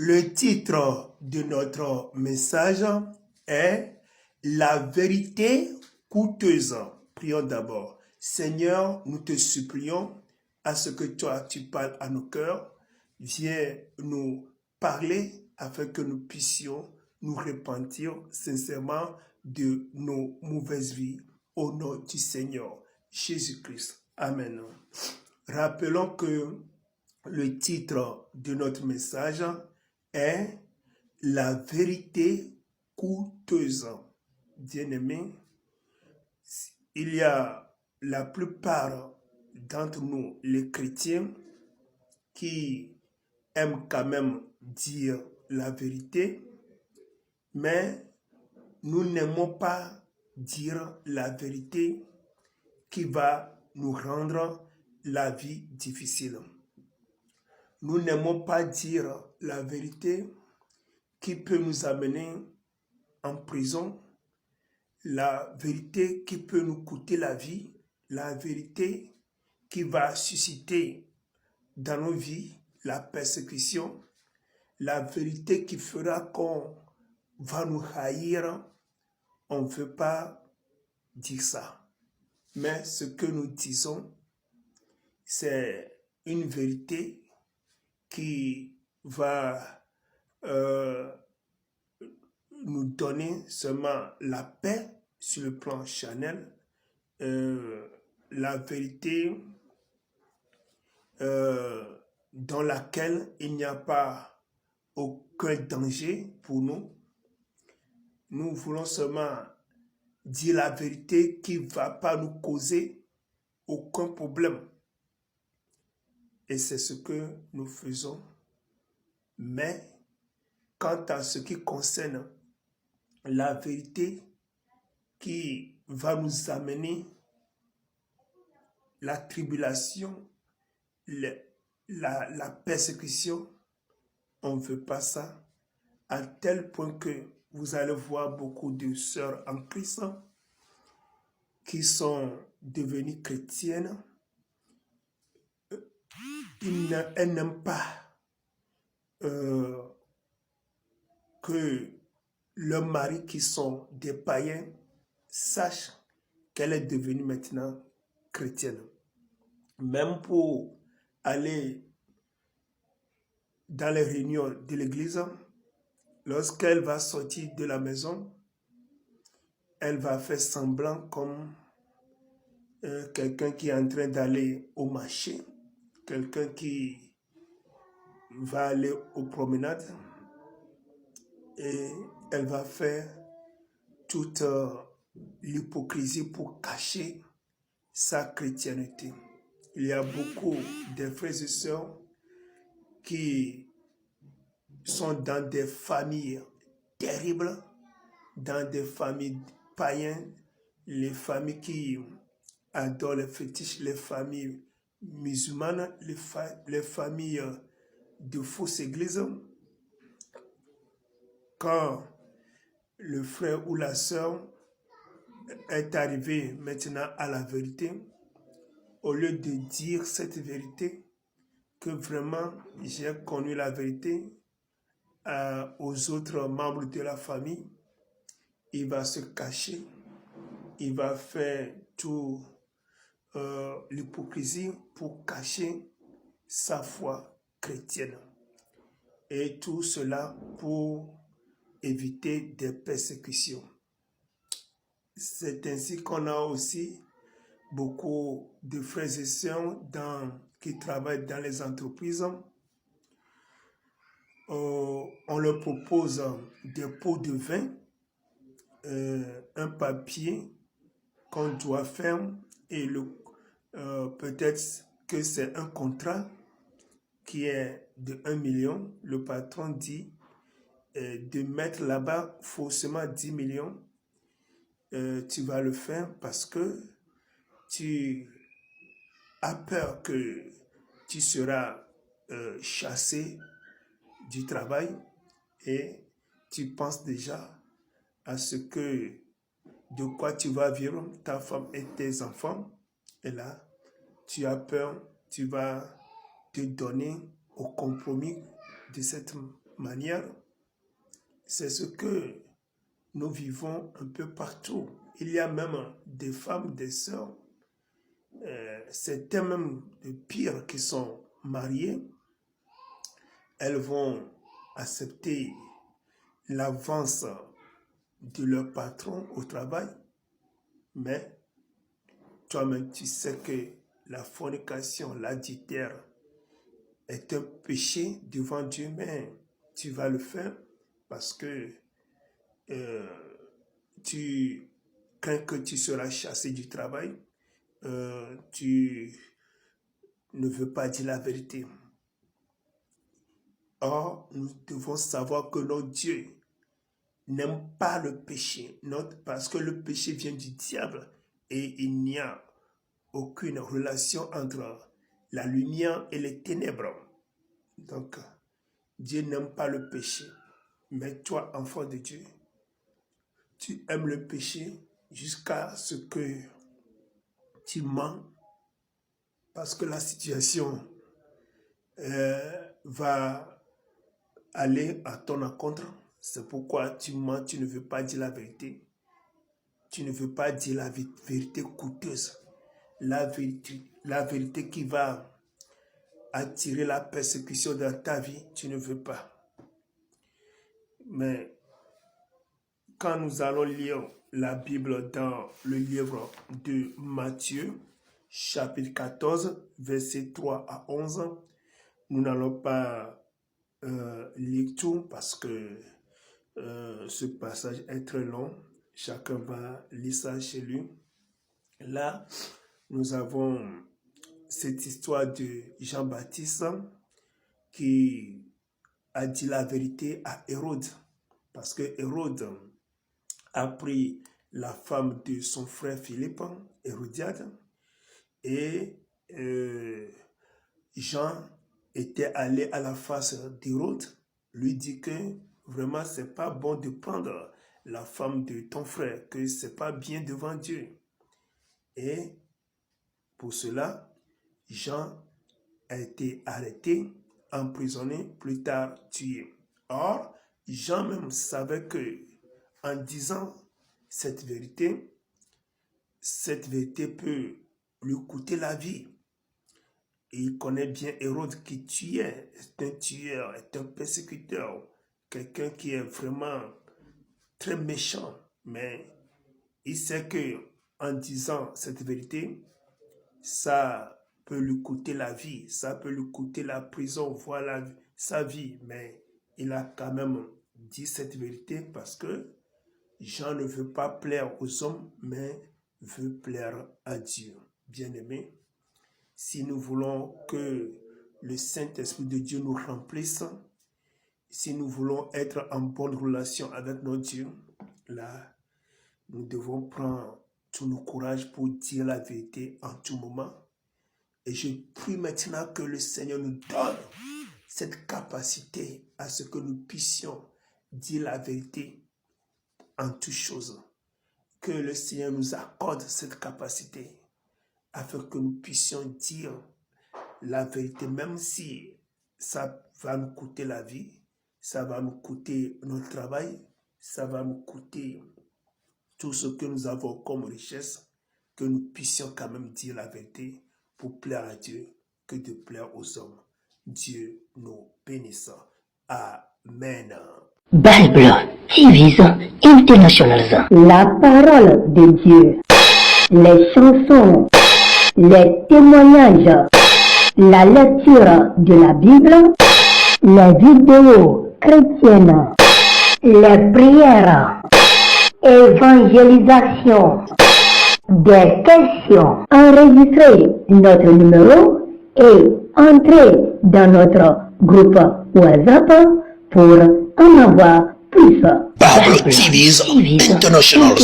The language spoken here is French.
Le titre de notre message est « La vérité coûteuse ». Prions d'abord. Seigneur, nous te supplions à ce que toi, tu parles à nos cœurs. Viens nous parler afin que nous puissions nous repentir sincèrement de nos mauvaises vies. Au nom du Seigneur Jésus-Christ. Amen. Rappelons que le titre de notre message est « La vérité coûteuse ». Bien-aimés, il y a la plupart d'entre nous, les chrétiens, qui aiment quand même dire la vérité, mais nous n'aimons pas dire la vérité qui va nous rendre la vie difficile. Nous n'aimons pas dire la vérité qui peut nous amener en prison, la vérité qui peut nous coûter la vie, la vérité qui va susciter dans nos vies la persécution, la vérité qui fera qu'on va nous haïr. On ne veut pas dire ça. Mais ce que nous disons, c'est une vérité qui va nous donner seulement la paix sur le plan charnel, la vérité dans laquelle il n'y a pas aucun danger pour nous. Nous voulons seulement dire la vérité qui ne va pas nous causer aucun problème. Et c'est ce que nous faisons. Mais quant à ce qui concerne la vérité qui va nous amener la tribulation, la persécution, on ne veut pas ça, à tel point que vous allez voir beaucoup de sœurs en Christ qui sont devenues chrétiennes. Elles n'aiment pas que leurs maris qui sont des païens sachent qu'elle est devenue maintenant chrétienne. Même pour aller dans les réunions de l'église, lorsqu'elle va sortir de la maison, elle va faire semblant comme quelqu'un qui est en train d'aller au marché, quelqu'un qui va aller aux promenades, et elle va faire toute l'hypocrisie pour cacher sa chrétienté. Il y a beaucoup de frères et sœurs qui sont dans des familles terribles, dans des familles païennes, les familles qui adorent les fétiches, les familles musulmanes, les familles de fausses églises. Quand le frère ou la sœur est arrivé maintenant à la vérité, au lieu de dire cette vérité, que vraiment j'ai connu la vérité aux autres membres de la famille, il va se cacher, il va faire tout l'hypocrisie pour cacher sa foi chrétienne. Et tout cela pour éviter des persécutions. C'est ainsi qu'on a aussi beaucoup de frères et sœurs qui travaillent dans les entreprises. On leur propose des pots de vin, un papier qu'on doit faire et peut-être que c'est un contrat qui est de 1 million. Le patron dit de mettre là-bas faussement 10 millions. Tu vas le faire parce que tu as peur que tu seras chassé du travail et tu penses déjà à ce que de quoi tu vas vivre, ta femme et tes enfants. Et là, tu as peur, tu vas te donner au compromis de cette manière, c'est ce que nous vivons un peu partout. Il y a même des femmes, des sœurs, certains même de pires qui sont mariées. Elles vont accepter l'avance de leur patron au travail, mais toi-même tu sais que la fornication, l'adultère est un péché devant Dieu, mais tu vas le faire parce que tu crains que tu seras chassé du travail, tu ne veux pas dire la vérité. Or, nous devons savoir que notre Dieu n'aime pas le péché, parce que le péché vient du diable et il n'y a aucune relation entre la lumière et les ténèbres. Donc, Dieu n'aime pas le péché. Mais toi, enfant de Dieu, tu aimes le péché jusqu'à ce que tu mens, parce que la situation va aller à ton encontre. C'est pourquoi tu mens, tu ne veux pas dire la vérité. Tu ne veux pas dire la vérité coûteuse. La vérité qui va attirer la persécution dans ta vie, tu ne veux pas. Mais quand nous allons lire la Bible dans le livre de Matthieu, chapitre 14, versets 3 à 11, nous n'allons pas lire tout parce que ce passage est très long. Chacun va lire ça chez lui. Là, nous avons cette histoire de Jean-Baptiste qui a dit la vérité à Hérode. Parce que Hérode a pris la femme de son frère Philippe, Hérodiade, et Jean était allé à la face d'Hérode, lui dit que vraiment c'est pas bon de prendre la femme de ton frère, que c'est pas bien devant Dieu. Et pour cela, Jean a été arrêté, emprisonné, plus tard tué. Or, Jean même savait que en disant cette vérité peut lui coûter la vie. Et il connaît bien Hérode qui tuait, est un tueur, est un persécuteur, quelqu'un qui est vraiment très méchant. Mais il sait que en disant cette vérité, ça peut lui coûter la vie, ça peut lui coûter la prison, voire sa vie. Mais il a quand même dit cette vérité parce que Jean ne veut pas plaire aux hommes, mais veut plaire à Dieu. Bien-aimés, si nous voulons que le Saint-Esprit de Dieu nous remplisse, si nous voulons être en bonne relation avec notre Dieu, là, nous devons prendre tout nos courage pour dire la vérité en tout moment. Et je prie maintenant que le Seigneur nous donne cette capacité à ce que nous puissions dire la vérité en toutes choses. Que le Seigneur nous accorde cette capacité afin que nous puissions dire la vérité, même si ça va nous coûter la vie, ça va nous coûter notre travail, ça va nous coûter tout ce que nous avons comme richesse, que nous puissions quand même dire la vérité pour plaire à Dieu que de plaire aux hommes. Dieu nous bénisse. Amen. Bible TV International. La parole de Dieu, les chansons, les témoignages, la lecture de la Bible, les vidéos chrétiennes, les prières, évangélisation, des questions. Enregistrez notre numéro et entrez dans notre groupe WhatsApp pour en avoir plus. Bible TV International.